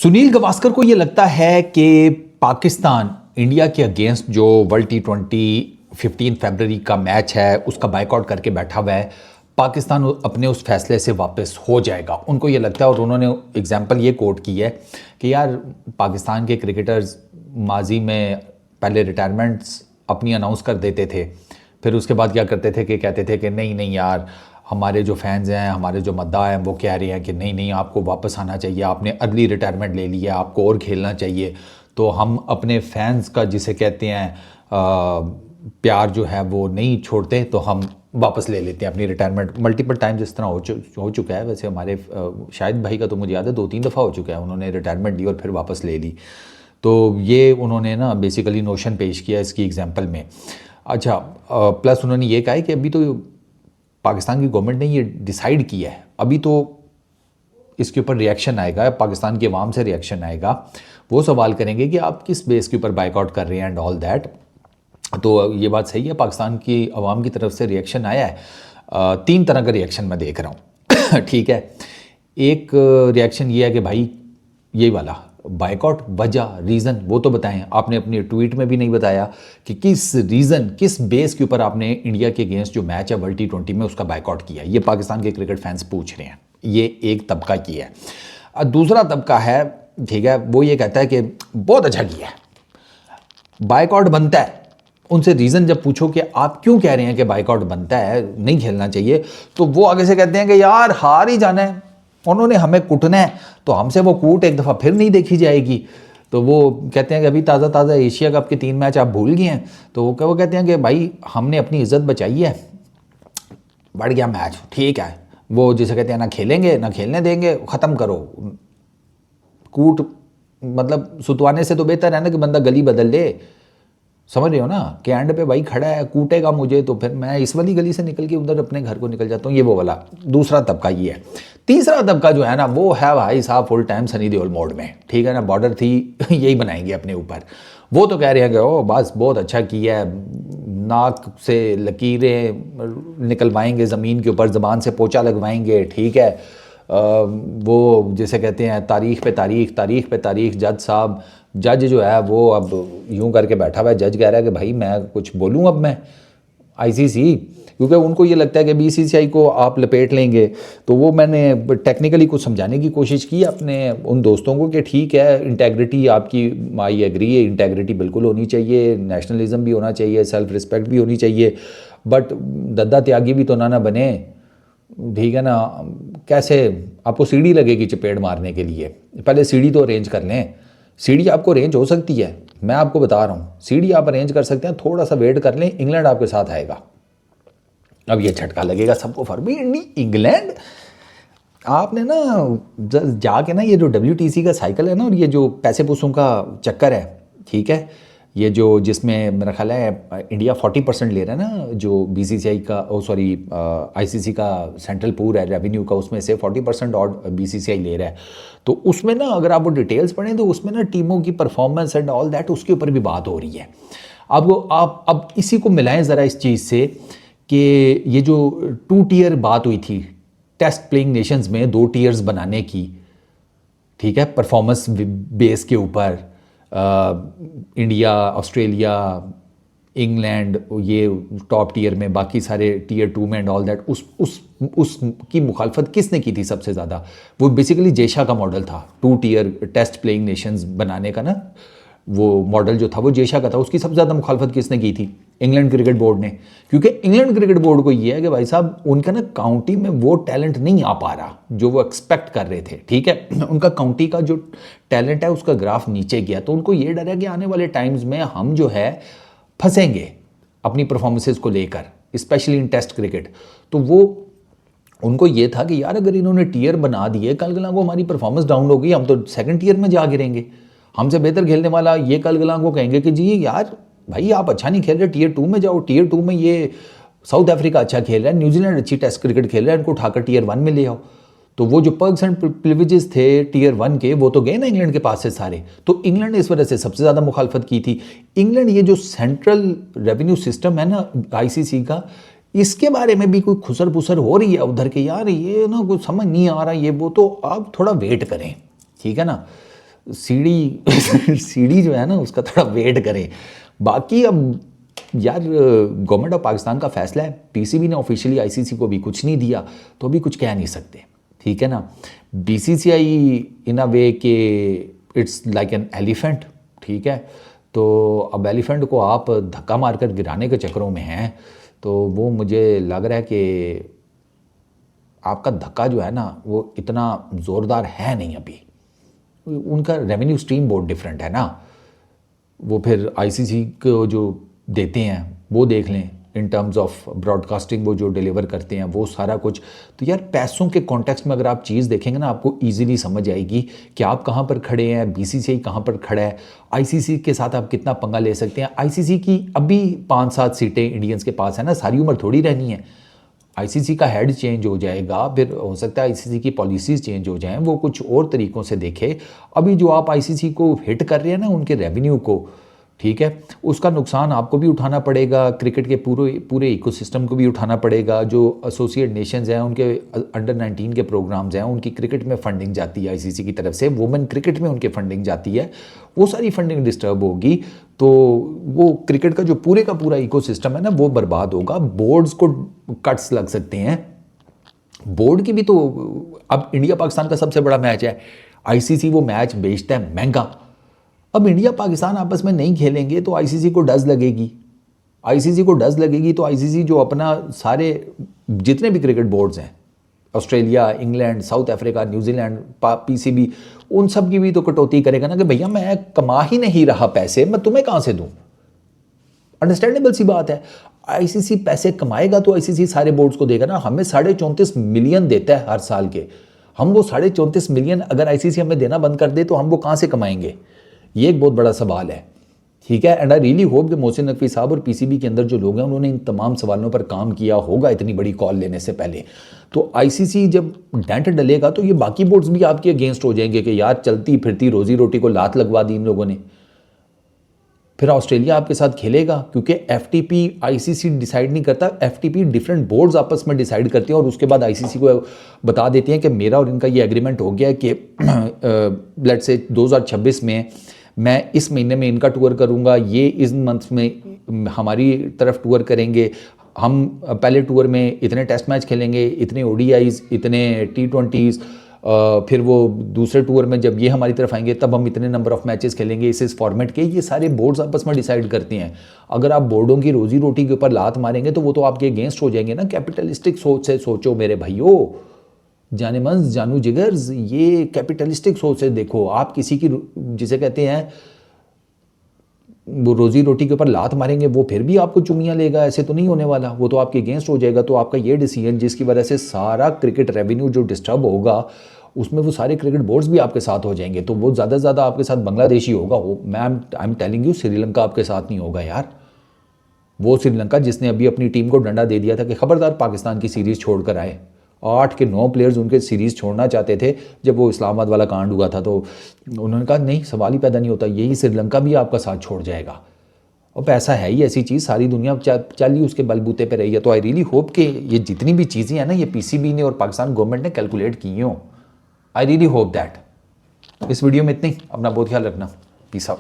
सुनील गावस्कर को यह लगता है कि पाकिस्तान इंडिया के अगेंस्ट जो वर्ल्ड T20 15 फरवरी का मैच है उसका बायकॉट करके बैठा हुआ है। पाकिस्तान अपने उस फैसले से वापस हो जाएगा, उनको ये लगता है। और उन्होंने एग्जाम्पल ये कोट की है कि यार पाकिस्तान के क्रिकेटर्स माजी में पहले रिटायरमेंट्स अपनी अनाउंस कर देते थे, फिर उसके बाद क्या करते थे कि कहते थे कि नहीं नहीं यार, हमारे जो फैंस हैं, हमारे जो मद्दा हैं, वो कह रहे हैं कि नहीं नहीं आपको वापस आना चाहिए, आपने अर्ली रिटायरमेंट ले लिया, आपको और खेलना चाहिए। तो हम अपने फैंस का जिसे कहते हैं प्यार जो है वो नहीं छोड़ते, तो हम वापस ले लेते हैं अपनी रिटायरमेंट। मल्टीपल टाइम्स इस तरह हो चुका है। वैसे हमारे शाहिद भाई का तो मुझे याद है 2-3 दफ़ा हो चुका है, उन्होंने रिटायरमेंट ली और फिर वापस ले ली। तो ये उन्होंने ना बेसिकली नोशन पेश किया इसकी एग्जाम्पल में। अच्छा, प्लस उन्होंने ये कहा है कि अभी तो पाकिस्तान की गवर्नमेंट ने ये डिसाइड किया है, अभी तो इसके ऊपर रिएक्शन आएगा, पाकिस्तान की आवाम से रिएक्शन आएगा। वो सवाल करेंगे कि आप किस बेस के ऊपर बायकॉट कर रहे हैं एंड ऑल दैट। तो ये बात सही है, पाकिस्तान की आवाम की तरफ से रिएक्शन आया है। 3 तरह का रिएक्शन मैं देख रहा हूँ ठीक है। एक रिएक्शन ये है कि भाई यही वाला बायकॉट, वजह रीज़न वो तो बताएं। आपने अपने ट्वीट में भी नहीं बताया कि किस रीज़न, किस बेस के ऊपर आपने इंडिया के अगेंस्ट जो मैच है वर्ल्ड T20 में उसका बायकॉट किया। ये पाकिस्तान के क्रिकेट फैंस पूछ रहे हैं। ये एक तबका की है। दूसरा तबका है, ठीक है, वो ये कहता है कि बहुत अच्छा किया है, बायकॉट बनता है। उनसे रीज़न जब पूछो कि आप क्यों कह रहे हैं कि बायकॉट बनता है, नहीं खेलना चाहिए, तो वो आगे से कहते हैं कि यार हार ही जाना है, उन्होंने हमें कूटना है, तो हमसे वो कूट एक दफ़ा फिर नहीं देखी जाएगी। तो वो कहते हैं कि अभी ताज़ा ताज़ा एशिया कप के 3 मैच आप भूल गए हैं। तो वो कहते हैं कि भाई हमने अपनी इज्जत बचाई है, बढ़ गया मैच, ठीक है, वो जिसे कहते हैं ना खेलेंगे ना खेलने देंगे, ख़त्म करो। कूट मतलब सुतवाने से तो बेहतर है ना कि बंदा गली बदल ले, समझ रहे हो ना, कि एंड पे भाई खड़ा है, कूटेगा मुझे तो फिर मैं इस वाली गली से निकल के उधर अपने घर को निकल जाता हूँ। ये वो वाला दूसरा तबका ये है। तीसरा तबका जो है ना वो है भाई साहब full time Sunny Deol mode में, ठीक है ना, बॉर्डर थी यही बनाएंगे अपने ऊपर। वो तो कह रहे हैं कि ओ बस बहुत अच्छा किया है, नाक से लकीरें निकलवाएंगे ज़मीन के ऊपर, ज़बान से पोछा लगवाएंगे, ठीक है। वो जैसे कहते हैं तारीख पे तारीख, तारीख पे तारीख। जज साहब, जज जो है वो अब यूं करके बैठा हुआ है, जज कह रहा है कि भाई मैं कुछ बोलूं अब मैं आईसीसी, क्योंकि उनको ये लगता है कि बीसीसीआई को आप लपेट लेंगे। तो वो मैंने टेक्निकली कुछ समझाने की कोशिश की अपने उन दोस्तों को कि ठीक है, इंटेग्रिटी आपकी, आई एग्री है, इंटेग्रिटी बिल्कुल होनी चाहिए, नेशनलिज्म भी होना चाहिए, सेल्फ रिस्पेक्ट भी होनी चाहिए, बट दद्दा त्यागी भी तो ना बने, ठीक है ना। कैसे आपको सीढ़ी लगेगी चपेट मारने के लिए, पहले सीढ़ी तो अरेंज कर लें। सीढ़ी आपको अरेंज हो सकती है, मैं आपको बता रहा हूँ, सीढ़ी आप अरेंज कर सकते हैं, थोड़ा सा वेट कर लें, इंग्लैंड आपके साथ आएगा। अब ये झटका लगेगा सबको, फरबी इंग्लैंड। आपने ना जाके ना ये जो WTC का साइकिल है ना, और ये जो पैसे पूसों का चक्कर है, ठीक है, ये जो जिसमें मेरा ख्याल है इंडिया 40% ले रहा है ना, जो BCCI का ICC का सेंट्रल पूल है रेवेन्यू का, उसमें से 40% और BCCI ले रहा है। तो उसमें ना अगर आप वो डिटेल्स पढ़ें तो उसमें ना टीमों की परफॉर्मेंस एंड ऑल दैट, उसके ऊपर भी बात हो रही है। आप अब इसी को मिलाएं ज़रा इस चीज़ से कि ये जो 2 टियर बात हुई थी टेस्ट प्लेइंग नेशंस में, 2 टियर्स बनाने की, ठीक है, परफॉर्मेंस बेस के ऊपर, इंडिया, ऑस्ट्रेलिया, इंग्लैंड ये टॉप टियर में, बाकी सारे टियर 2 में एंड ऑल दैट, उसकी मुखालफत किसने की थी सबसे ज़्यादा? वो बेसिकली जेशा का मॉडल था, 2 टियर टेस्ट प्लेइंग नेशंस बनाने का ना, वो मॉडल जो था वो जेशा का था। उसकी सबसे ज़्यादा मुखालफत किसने की थी? इंग्लैंड क्रिकेट बोर्ड ने, क्योंकि इंग्लैंड क्रिकेट बोर्ड को ये है कि भाई साहब उनका ना काउंटी में वो टैलेंट नहीं आ पा रहा जो वो एक्सपेक्ट कर रहे थे, ठीक है। उनका काउंटी का जो टैलेंट है उसका ग्राफ नीचे गया, तो उनको ये डर है कि आने वाले टाइम्स में हम जो है फंसेंगे अपनी परफॉर्मेंसेज को लेकर, स्पेशली इन टेस्ट क्रिकेट। तो वो उनको ये था कि यार अगर इन्होंने टियर बना दिए, कल गला को हमारी परफॉर्मेंस डाउन हो गई, हम तो सेकंड टियर में जा गिरेंगे। हमसे बेहतर खेलने वाला ये कल गला को कहेंगे कि जी यार भाई आप अच्छा नहीं खेल रहे, टियर 2 में जाओ। टियर 2 में ये साउथ अफ्रीका अच्छा खेल रहा है, न्यूजीलैंड अच्छी टेस्ट क्रिकेट खेल रहा है, इनको उठाकर टियर 1 में ले आओ। तो वो जो पर्क्स एंड प्रिविलेजेस थे टियर 1 के, वो तो गए ना इंग्लैंड के पास से सारे। तो इंग्लैंड ने इस वजह से सबसे ज़्यादा मुखालफत की थी। इंग्लैंड ये जो सेंट्रल रेवेन्यू सिस्टम है ना ICC का, इसके बारे में भी कोई खुसर पुसर हो रही है उधर के, यार ये ना कुछ समझ नहीं आ रहा, ये वो, तो आप थोड़ा वेट करें, ठीक है ना। सीढ़ी सीढ़ी जो है ना उसका थोड़ा वेट करें। बाकी अब यार गवर्नमेंट ऑफ पाकिस्तान का फैसला है, पीसीबी ने ऑफिशियली आईसीसी को भी कुछ नहीं दिया तो अभी कुछ कह नहीं सकते, ठीक है ना। बीसीसीआई इन अ वे के इट्स लाइक एन एलिफेंट, ठीक है। तो अब एलिफेंट को आप धक्का मारकर गिराने के चक्करों में हैं, तो वो मुझे लग रहा है कि आपका धक्का जो है ना वो इतना ज़ोरदार है नहीं अभी। उनका रेवेन्यू स्ट्रीम बहुत डिफरेंट है ना, वो फिर आईसीसी को जो देते हैं वो देख लें, इन टर्म्स ऑफ ब्रॉडकास्टिंग वो जो डिलीवर करते हैं वो सारा कुछ। तो यार पैसों के कॉन्टेक्स्ट में अगर आप चीज़ देखेंगे ना आपको इजीली समझ आएगी कि आप कहाँ पर खड़े हैं, बीसीसीआई कहाँ पर खड़ा है, आईसीसी के साथ आप कितना पंगा ले सकते हैं। आईसीसी की अभी 5-7 सीटें इंडियंस के पास है ना, सारी उम्र थोड़ी रहनी है। आईसीसी का हेड चेंज हो जाएगा, फिर हो सकता है आईसीसी की पॉलिसीज़ चेंज हो जाएं, वो कुछ और तरीक़ों से देखे। अभी जो आप आईसीसी को हिट कर रहे हैं ना उनके रेवेन्यू को, ठीक है, उसका नुकसान आपको भी उठाना पड़ेगा, क्रिकेट के पूरे इकोसिस्टम को भी उठाना पड़ेगा। जो एसोसिएट नेशंस हैं उनके अंडर 19 के प्रोग्राम्स हैं, उनकी क्रिकेट में फंडिंग जाती है आईसीसी की तरफ से, वुमेन क्रिकेट में उनके फंडिंग जाती है, वो सारी फंडिंग डिस्टर्ब होगी तो वो क्रिकेट का जो पूरे का पूरा इकोसिस्टम है ना वो बर्बाद होगा। बोर्ड्स को कट्स लग सकते हैं, बोर्ड की भी। तो अब इंडिया पाकिस्तान का सबसे बड़ा मैच है, आईसीसी वो मैच बेचता है महंगा। अब इंडिया पाकिस्तान आपस में नहीं खेलेंगे तो आईसीसी को डज लगेगी, आईसीसी को डज लगेगी तो आईसीसी जो अपना सारे जितने भी क्रिकेट बोर्ड्स हैं, Australia, England, south Africa, New Zealand, PCB, उन सब की भी तो कटौती करेगा ना कि भैया मैं कमा ही नहीं रहा पैसे, मैं तुम्हें कहाँ से दूँ। अंडरस्टैंडेबल सी बात है, आईसीसी पैसे कमाएगा तो आईसीसी सारे बोर्ड्स को देगा ना। हमें 34.5 मिलियन देता है हर साल के, हम वो 34.5 मिलियन अगर आईसीसी हमें देना बंद कर दे तो हम वो कहाँ से कमाएंगे, ये एक बहुत बड़ा सवाल है, ठीक है। एंड आई रियली होप कि मोहसिन नकवी साहब और पीसीबी के अंदर जो लोग हैं उन्होंने इन तमाम सवालों पर काम किया होगा इतनी बड़ी कॉल लेने से पहले। तो आईसीसी जब डेंट डलेगा तो ये बाकी बोर्ड्स भी आपके अगेंस्ट हो जाएंगे कि यार चलती फिरती रोजी रोटी को लात लगवा दी इन लोगों ने। फिर ऑस्ट्रेलिया आपके साथ खेलेगा क्योंकि एफटीपी आईसीसी डिसाइड नहीं करता, एफटीपी डिफरेंट बोर्ड्स आपस में डिसाइड करते हैं और उसके बाद आईसीसी को बता देते हैं कि मेरा और इनका ये एग्रीमेंट हो गया है कि लेट्स से 2026 में मैं इस महीने में इनका टूर करूंगा, ये इस मंथ में हमारी तरफ टूर करेंगे, हम पहले टूर में इतने टेस्ट मैच खेलेंगे, इतने ओडीआईज, इतने T20s, फिर वो दूसरे टूर में जब ये हमारी तरफ आएंगे तब हम इतने नंबर ऑफ मैचेस खेलेंगे इस फॉर्मेट के। ये सारे बोर्ड्स आपस में डिसाइड करते हैं। अगर आप बोर्डों की रोजी रोटी के ऊपर लात मारेंगे तो वो तो आपके अगेंस्ट हो जाएंगे ना। कैपिटलिस्टिक सोच से सोचो मेरे भाइयों, जाने मन जानू जिगर्स, ये कैपिटलिस्टिक सोच से देखो। आप किसी की जिसे कहते हैं वो रोजी रोटी के ऊपर लात मारेंगे, वो फिर भी आपको चुमियाँ लेगा, ऐसे तो नहीं होने वाला, वो तो आपके अगेंस्ट हो जाएगा। तो आपका ये डिसीजन जिसकी वजह से सारा क्रिकेट रेवेन्यू जो डिस्टर्ब होगा उसमें वो सारे क्रिकेट बोर्ड्स भी आपके साथ हो जाएंगे। तो वो ज़्यादा से ज़्यादा आपके साथ बांग्लादेशी होगा, वो मैं I am telling you, Sri Lanka आपके साथ नहीं होगा यार। वो श्रीलंका जिसने अभी अपनी टीम को डंडा दे दिया था कि खबरदार पाकिस्तान की सीरीज़ छोड़ कर आए, 8 के 9 प्लेयर्स उनके सीरीज़ छोड़ना चाहते थे जब वो इस्लामाबाद वाला कांड हुआ था, तो उन्होंने कहा नहीं, सवाल ही पैदा नहीं होता, यही श्रीलंका भी आपका साथ छोड़ जाएगा। और पैसा है ही ऐसी चीज़, सारी दुनिया चल ही उसके बलबूते पे रही है। तो आई रियली होप कि ये जितनी भी चीज़ें हैं ना ये पीसीबी ने और पाकिस्तान गवर्नमेंट ने कैलकुलेट की हों। I really hope that. इस वीडियो में इतनी, अपना बहुत ख्याल रखना, पीस आउट।